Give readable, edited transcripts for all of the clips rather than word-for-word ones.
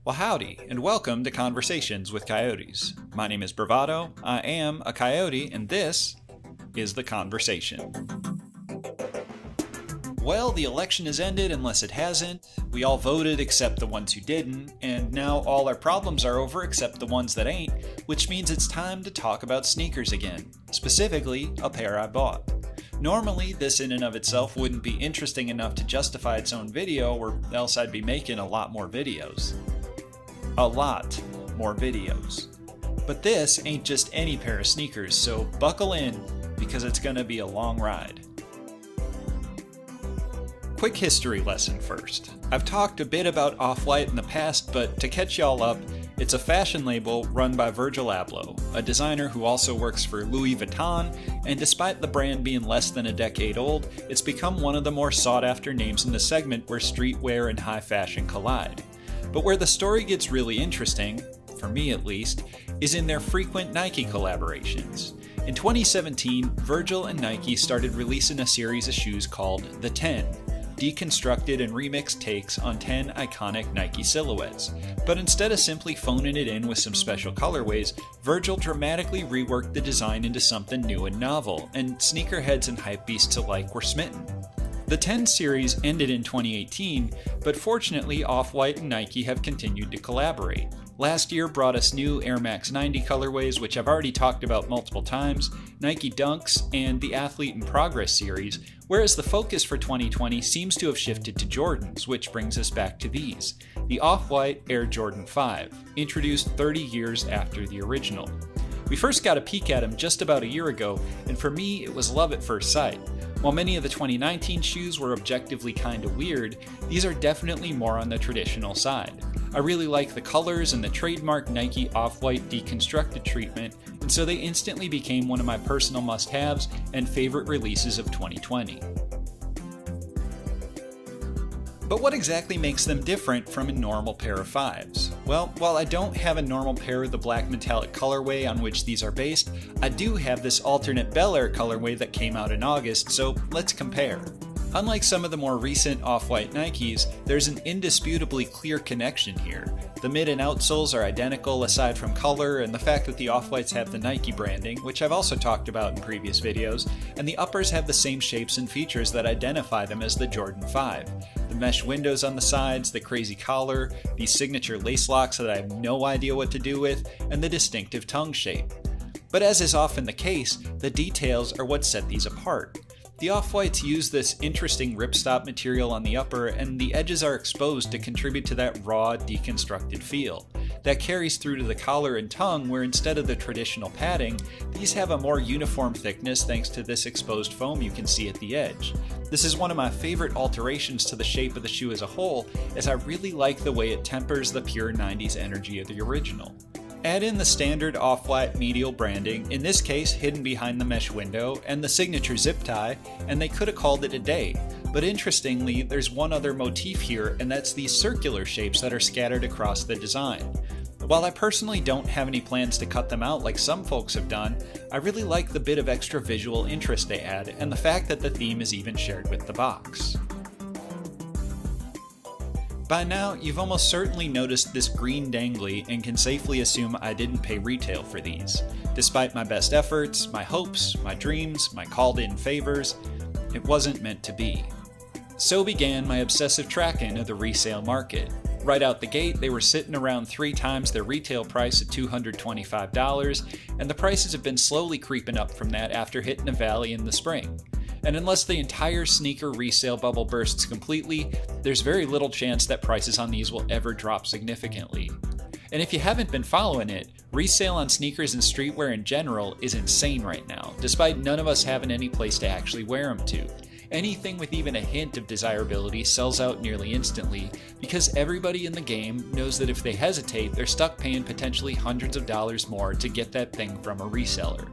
Well, howdy, and welcome to Conversations with Coyotes. My name is Bravado, I am a coyote, and this is The Conversation. Well, the election has ended unless it hasn't. We all voted except the ones who didn't, and now all our problems are over except the ones that ain't, which means it's time to talk about sneakers again. Specifically, a pair I bought. Normally, this in and of itself wouldn't be interesting enough to justify its own video, or else I'd be making a lot more videos. A lot more videos. But this ain't just any pair of sneakers, so buckle in, because it's gonna be a long ride. Quick history lesson first. I've talked a bit about Off-White in the past, but to catch y'all up, it's a fashion label run by Virgil Abloh, a designer who also works for Louis Vuitton, and despite the brand being less than a decade old, it's become one of the more sought-after names in the segment where streetwear and high fashion collide. But where the story gets really interesting, for me at least, is in their frequent Nike collaborations. In 2017, Virgil and Nike started releasing a series of shoes called The 10, deconstructed and remixed takes on 10 iconic Nike silhouettes. But instead of simply phoning it in with some special colorways, Virgil dramatically reworked the design into something new and novel, and sneakerheads and hypebeasts alike were smitten. The 10 series ended in 2018, but fortunately Off-White and Nike have continued to collaborate. Last year brought us new Air Max 90 colorways, which I've already talked about multiple times, Nike Dunks, and the Athlete in Progress series, whereas the focus for 2020 seems to have shifted to Jordans, which brings us back to these. The Off-White Air Jordan 5, introduced 30 years after the original. We first got a peek at them just about a year ago, and for me it was love at first sight. While many of the 2019 shoes were objectively kinda weird, these are definitely more on the traditional side. I really like the colors and the trademark Nike Off-White deconstructed treatment, and so they instantly became one of my personal must-haves and favorite releases of 2020. But what exactly makes them different from a normal pair of 5s? Well, while I don't have a normal pair of the black metallic colorway on which these are based, I do have this alternate Bel Air colorway that came out in August, so let's compare. Unlike some of the more recent Off-White Nikes, there's an indisputably clear connection here. The mid and outsoles are identical aside from color and the fact that the Off-Whites have the Nike branding, which I've also talked about in previous videos, and the uppers have the same shapes and features that identify them as the Jordan 5. The mesh windows on the sides, the crazy collar, these signature lace locks that I have no idea what to do with, and the distinctive tongue shape. But as is often the case, the details are what set these apart. The Off-Whites use this interesting ripstop material on the upper, and the edges are exposed to contribute to that raw, deconstructed feel. That carries through to the collar and tongue, where instead of the traditional padding, these have a more uniform thickness thanks to this exposed foam you can see at the edge. This is one of my favorite alterations to the shape of the shoe as a whole, as I really like the way it tempers the pure 90s energy of the original. Add in the standard Off-White medial branding, in this case hidden behind the mesh window, and the signature zip tie, and they could have called it a day. But interestingly, there's one other motif here, and that's these circular shapes that are scattered across the design. While I personally don't have any plans to cut them out like some folks have done, I really like the bit of extra visual interest they add, and the fact that the theme is even shared with the box. By now, you've almost certainly noticed this green dangly and can safely assume I didn't pay retail for these. Despite my best efforts, my hopes, my dreams, my called-in favors, it wasn't meant to be. So began my obsessive tracking of the resale market. Right out the gate, they were sitting around 3 times their retail price at $225, and the prices have been slowly creeping up from that after hitting a valley in the spring. And unless the entire sneaker resale bubble bursts completely, there's very little chance that prices on these will ever drop significantly. And if you haven't been following it, resale on sneakers and streetwear in general is insane right now, despite none of us having any place to actually wear them to. Anything with even a hint of desirability sells out nearly instantly, because everybody in the game knows that if they hesitate, they're stuck paying potentially hundreds of dollars more to get that thing from a reseller.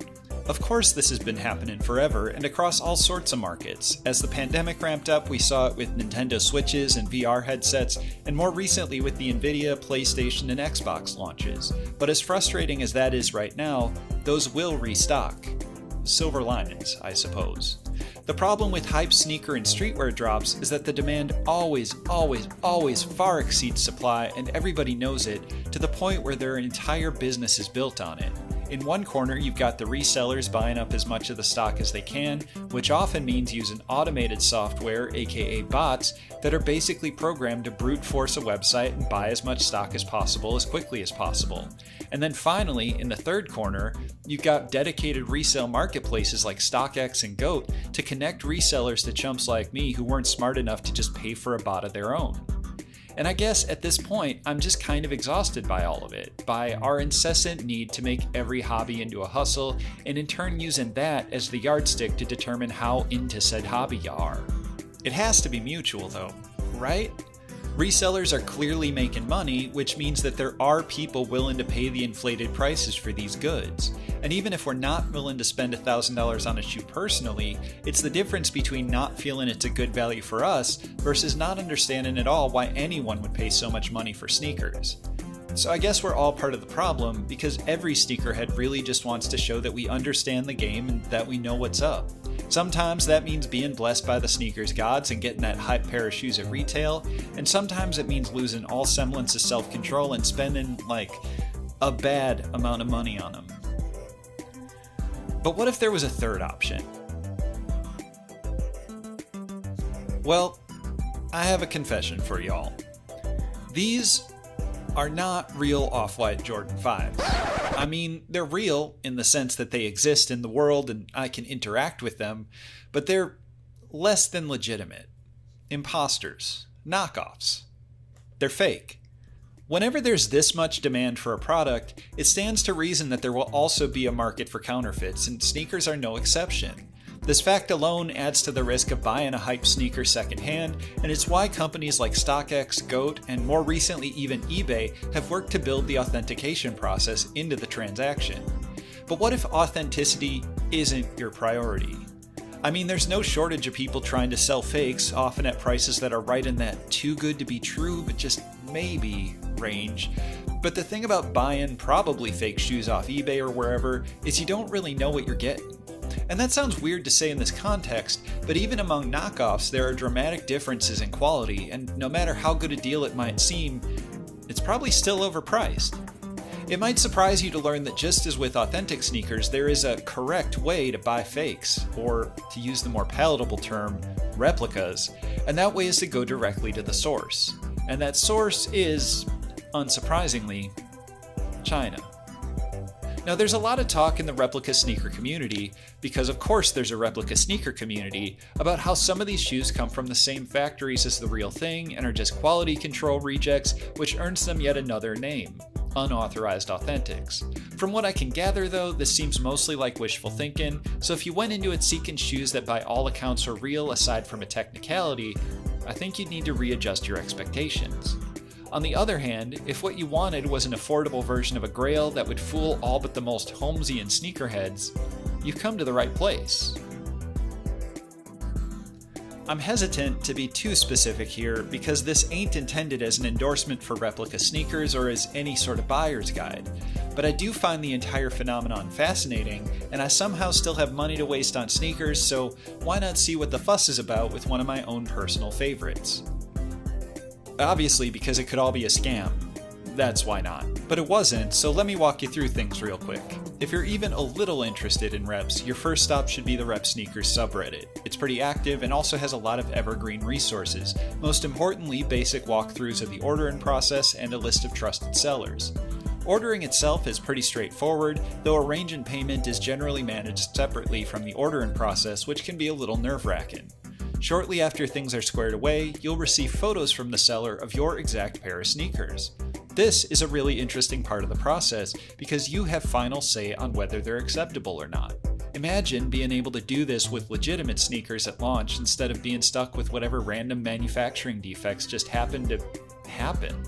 Of course, this has been happening forever and across all sorts of markets. As the pandemic ramped up, we saw it with Nintendo Switches and VR headsets, and more recently with the Nvidia, PlayStation, and Xbox launches. But as frustrating as that is right now, those will restock. silver linings, I suppose. The problem with hype sneaker and streetwear drops is that the demand always far exceeds supply, and everybody knows it, to the point where their entire business is built on it. In one corner, you've got the resellers buying up as much of the stock as they can, which often means using automated software, aka bots, that are basically programmed to brute force a website and buy as much stock as possible as quickly as possible. And then finally, in the third corner, you've got dedicated resale marketplaces like StockX and GOAT to connect resellers to chumps like me who weren't smart enough to just pay for a bot of their own. And I guess at this point, I'm just kind of exhausted by all of it, by our incessant need to make every hobby into a hustle, and in turn using that as the yardstick to determine how into said hobby you are. It has to be mutual though, right? Resellers are clearly making money, which means that there are people willing to pay the inflated prices for these goods. And even if we're not willing to spend $1,000 on a shoe personally, it's the difference between not feeling it's a good value for us versus not understanding at all why anyone would pay so much money for sneakers. So I guess we're all part of the problem because every sneakerhead really just wants to show that we understand the game and that we know what's up. Sometimes that means being blessed by the sneakers gods and getting that hype pair of shoes at retail, and sometimes it means losing all semblance of self-control and spending like a bad amount of money on them. But what if there was a third option? Well, I have a confession for y'all. These are not real Off-White Jordan 5s. I mean, they're real in the sense that they exist in the world and I can interact with them, but they're less than legitimate. Imposters. Knockoffs. They're fake. Whenever there's this much demand for a product, it stands to reason that there will also be a market for counterfeits, and sneakers are no exception. This fact alone adds to the risk of buying a hype sneaker secondhand, and it's why companies like StockX, GOAT, and more recently even eBay have worked to build the authentication process into the transaction. But what if authenticity isn't your priority? I mean, there's no shortage of people trying to sell fakes, often at prices that are right in that too good to be true, but just maybe range. But the thing about buying probably fake shoes off eBay or wherever is you don't really know what you're getting. And that sounds weird to say in this context, but even among knockoffs there are dramatic differences in quality, and no matter how good a deal it might seem, it's probably still overpriced. It might surprise you to learn that just as with authentic sneakers, there is a correct way to buy fakes, or to use the more palatable term, replicas, and that way is to go directly to the source. And that source is, unsurprisingly, China. Now there's a lot of talk in the replica sneaker community, because of course there's a replica sneaker community, about how some of these shoes come from the same factories as the real thing and are just quality control rejects, which earns them yet another name, unauthorized authentics. From what I can gather though, this seems mostly like wishful thinking, so if you went into it seeking shoes that by all accounts are real aside from a technicality, I think you'd need to readjust your expectations. On the other hand, if what you wanted was an affordable version of a grail that would fool all but the most Holmesian sneakerheads, you've come to the right place. I'm hesitant to be too specific here because this ain't intended as an endorsement for replica sneakers or as any sort of buyer's guide, but I do find the entire phenomenon fascinating, and I somehow still have money to waste on sneakers, so why not see what the fuss is about with one of my own personal favorites? Obviously, because it could all be a scam. That's why not. But it wasn't, so let me walk you through things real quick. If you're even a little interested in reps, your first stop should be the Rep Sneakers subreddit. It's pretty active and also has a lot of evergreen resources, most importantly basic walkthroughs of the ordering process and a list of trusted sellers. Ordering itself is pretty straightforward, though arranging payment is generally managed separately from the ordering process, which can be a little nerve-wracking. Shortly after things are squared away, you'll receive photos from the seller of your exact pair of sneakers. This is a really interesting part of the process because you have final say on whether they're acceptable or not. Imagine being able to do this with legitimate sneakers at launch instead of being stuck with whatever random manufacturing defects just happened to happen.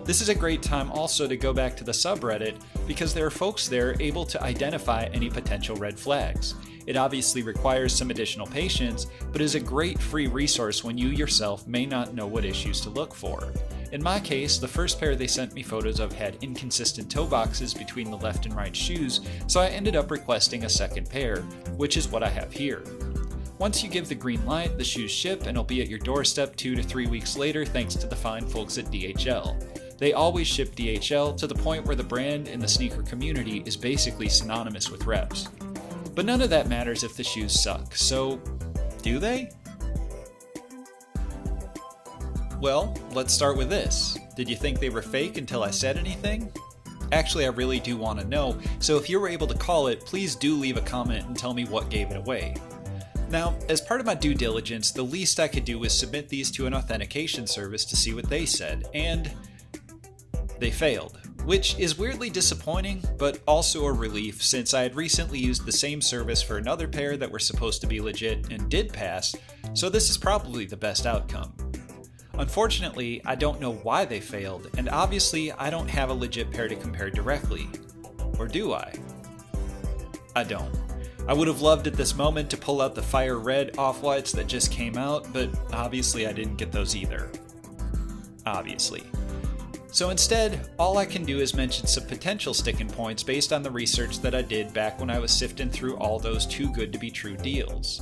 This is a great time also to go back to the subreddit because there are folks there able to identify any potential red flags. It obviously requires some additional patience, but is a great free resource when you yourself may not know what issues to look for. In my case, the first pair they sent me photos of had inconsistent toe boxes between the left and right shoes, so I ended up requesting a second pair, which is what I have here. Once you give the green light, the shoes ship and will be at your doorstep 2 to 3 weeks later thanks to the fine folks at DHL. They always ship DHL to the point where the brand in the sneaker community is basically synonymous with reps. But none of that matters if the shoes suck, so do they? Well, let's start with this. Did you think they were fake until I said anything? Actually, I really do want to know, so if you were able to call it, please do leave a comment and tell me what gave it away. Now, as part of my due diligence, the least I could do was submit these to an authentication service to see what they said, and they failed. Which is weirdly disappointing, but also a relief since I had recently used the same service for another pair that were supposed to be legit and did pass, so this is probably the best outcome. Unfortunately, I don't know why they failed, and obviously I don't have a legit pair to compare directly. Or do I? I don't. I would have loved at this moment to pull out the fire red off-whites that just came out, but obviously I didn't get those either. Obviously. So instead, all I can do is mention some potential sticking points based on the research that I did back when I was sifting through all those too good to be true deals.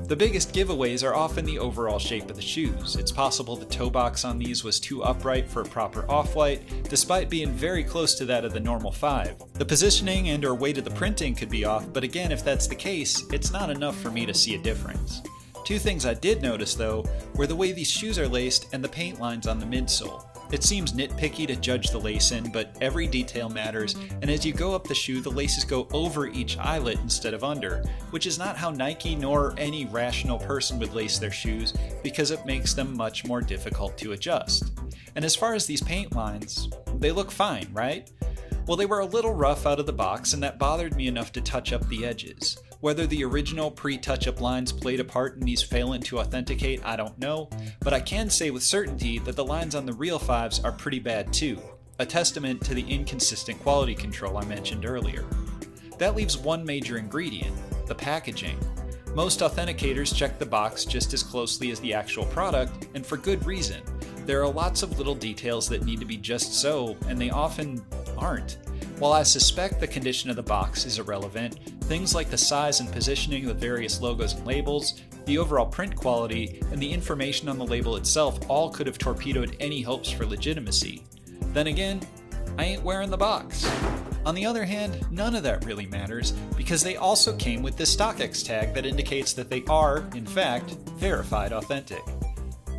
The biggest giveaways are often the overall shape of the shoes. It's possible the toe box on these was too upright for a proper off-white, despite being very close to that of the normal 5. The positioning and or weight of the printing could be off, but again, if that's the case, it's not enough for me to see a difference. Two things I did notice though, were the way these shoes are laced and the paint lines on the midsole. It seems nitpicky to judge the lace in, but every detail matters, and as you go up the shoe, the laces go over each eyelet instead of under, which is not how Nike nor any rational person would lace their shoes, because it makes them much more difficult to adjust. And as far as these paint lines, they look fine, right? Well, they were a little rough out of the box, and that bothered me enough to touch up the edges. Whether the original pre-touch-up lines played a part in these failing to authenticate, I don't know, but I can say with certainty that the lines on the real 5s are pretty bad too, a testament to the inconsistent quality control I mentioned earlier. That leaves one major ingredient, the packaging. Most authenticators check the box just as closely as the actual product, and for good reason. There are lots of little details that need to be just so, and they often aren't. While I suspect the condition of the box is irrelevant, things like the size and positioning of the various logos and labels, the overall print quality, and the information on the label itself all could have torpedoed any hopes for legitimacy. Then again, I ain't wearing the box. On the other hand, none of that really matters, because they also came with this StockX tag that indicates that they are, in fact, verified authentic.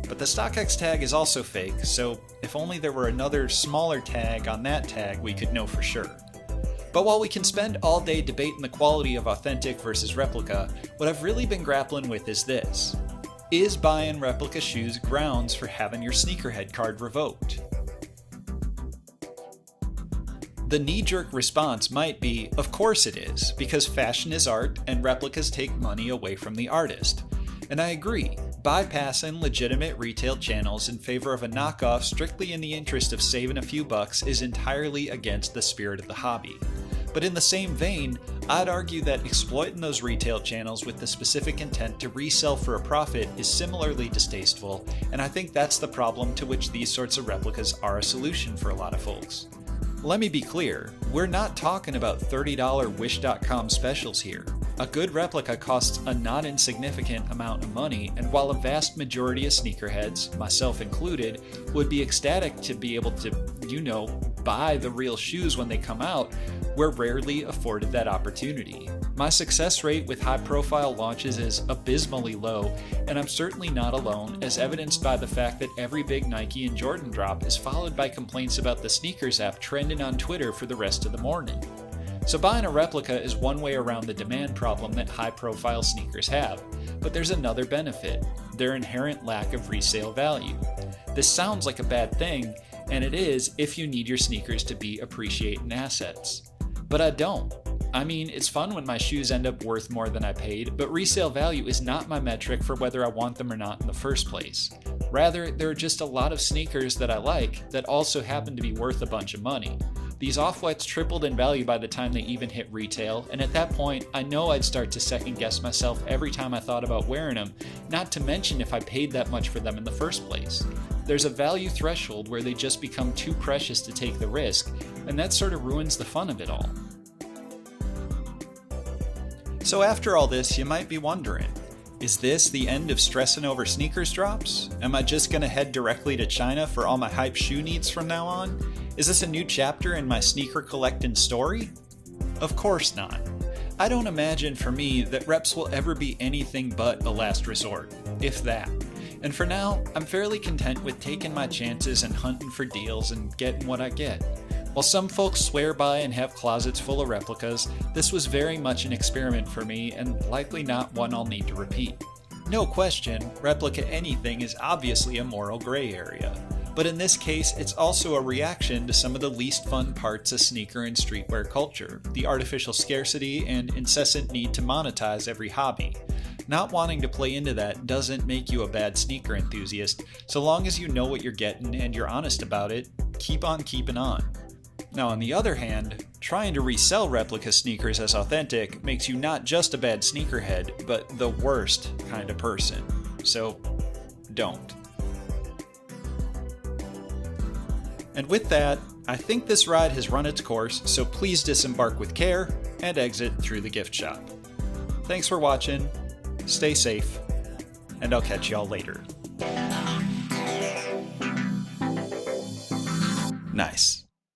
But the StockX tag is also fake, so if only there were another smaller tag on that tag, we could know for sure. But while we can spend all day debating the quality of authentic versus replica, what I've really been grappling with is this. Is buying replica shoes grounds for having your sneakerhead card revoked? The knee-jerk response might be, of course it is, because fashion is art and replicas take money away from the artist. And I agree. Bypassing legitimate retail channels in favor of a knockoff strictly in the interest of saving a few bucks is entirely against the spirit of the hobby. But in the same vein, I'd argue that exploiting those retail channels with the specific intent to resell for a profit is similarly distasteful, and I think that's the problem to which these sorts of replicas are a solution for a lot of folks. Let me be clear, we're not talking about $30 Wish.com specials here. A good replica costs a not insignificant amount of money, and while a vast majority of sneakerheads, myself included, would be ecstatic to be able to, buy the real shoes when they come out, we're rarely afforded that opportunity. My success rate with high-profile launches is abysmally low, and I'm certainly not alone, as evidenced by the fact that every big Nike and Jordan drop is followed by complaints about the sneakers app trending on Twitter for the rest of the morning. So buying a replica is one way around the demand problem that high-profile sneakers have, but there's another benefit, their inherent lack of resale value. This sounds like a bad thing, and it is if you need your sneakers to be appreciating assets. But I don't. I mean, it's fun when my shoes end up worth more than I paid, but resale value is not my metric for whether I want them or not in the first place. Rather, there are just a lot of sneakers that I like that also happen to be worth a bunch of money. These off-whites tripled in value by the time they even hit retail, and at that point, I know I'd start to second guess myself every time I thought about wearing them, not to mention if I paid that much for them in the first place. There's a value threshold where they just become too precious to take the risk, and that sort of ruins the fun of it all. So after all this, you might be wondering, is this the end of stressing over sneakers drops? Am I just gonna head directly to China for all my hype shoe needs from now on? Is this a new chapter in my sneaker collecting story? Of course not. I don't imagine for me that reps will ever be anything but a last resort, if that. And for now, I'm fairly content with taking my chances and hunting for deals and getting what I get. While some folks swear by and have closets full of replicas, this was very much an experiment for me and likely not one I'll need to repeat. No question, replica anything is obviously a moral gray area. But in this case, it's also a reaction to some of the least fun parts of sneaker and streetwear culture, the artificial scarcity and incessant need to monetize every hobby. Not wanting to play into that doesn't make you a bad sneaker enthusiast. So long as you know what you're getting and you're honest about it, keep on keeping on. Now, on the other hand, trying to resell replica sneakers as authentic makes you not just a bad sneakerhead, but the worst kind of person. So, don't. And with that, I think this ride has run its course, so please disembark with care and exit through the gift shop. Thanks for watching, stay safe, and I'll catch y'all later. Nice.